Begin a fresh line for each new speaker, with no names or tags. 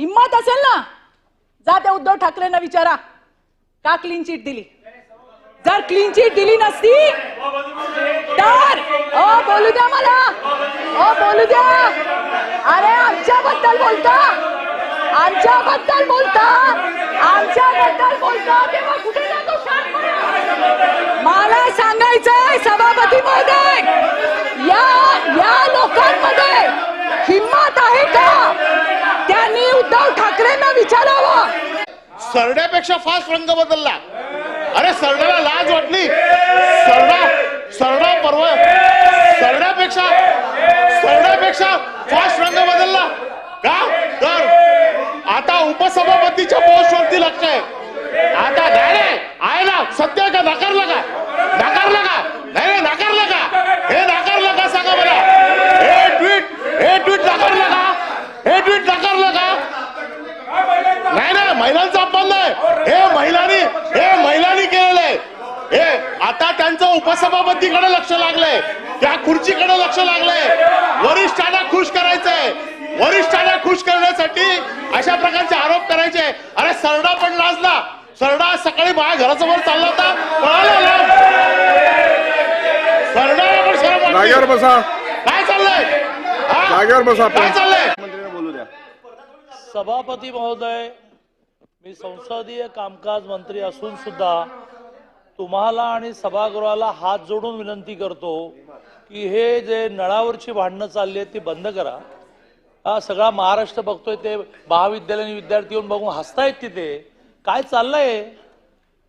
हिम्मत असेल ना, जा त्या उद्धव ठाकरेंना विचारा का क्लीन चिट दिली. जर क्लीन चिट दिली नसती तर बोलू द्या मला, बोलू द्या. अरे आमच्याबद्दल बोलता, आमच्याबद्दल बोलता, आमच्याबद्दल बोलता तेव्हा कुठे जातो शांतपणा. मला सांगायचंय सभापती महोदय, या लोकांमध्ये हिम्मत आहे का? त्यांनी उद्धव ठाकरेंना विचारावं.
सरड्यापेक्षा फास्ट रंग बदलला. अरे सरड्याला लाज वाटली. सरडा परवा सरड्यापेक्षा फास्ट रंग बदलला का? तर आता उपसभापतीच्या पोस्टवरती लक्ष आहे. आता नाही आहे ना, सत्य का? नाकारलं का? नाही नाकारलं का? हे नाकारलं का? सांगा मला. हे ट्विट नाकारलं का? नाही ना, महिलांचा अपमान नाही. हे महिलांनी केलेलं आहे. हे आता त्यांचं उपसभापतीकडे लक्ष लागलंय, त्या खुर्चीकडे लक्ष लागलंय. वरिष्ठांना खुश करायचंय. वरिष्ठांना खुश करण्यासाठी अशा प्रकारचे आरोप करायचे. अरे सरडा पण लाजला. सरडा सकाळी माझ्या घरासमोर चालला होता, पळाला. सरडा पण शरम
जागेवर बसा.
काय चाललंय?
जागेवर बसा.
काय चाललंय?
बोलू द्या.
सभापती महोदय, मी संसदीय कामकाज मंत्री असून सुद्धा तुम्हाला आणि सभागृहाला हात जोडून विनंती करतो की हे जे नळावरची भांडणं चालली आहेत ती बंद करा. हा सगळा महाराष्ट्र बघतोय, ते महाविद्यालयीन विद्यार्थी येऊन बघून हसतायत तिथे. काय चाललंय?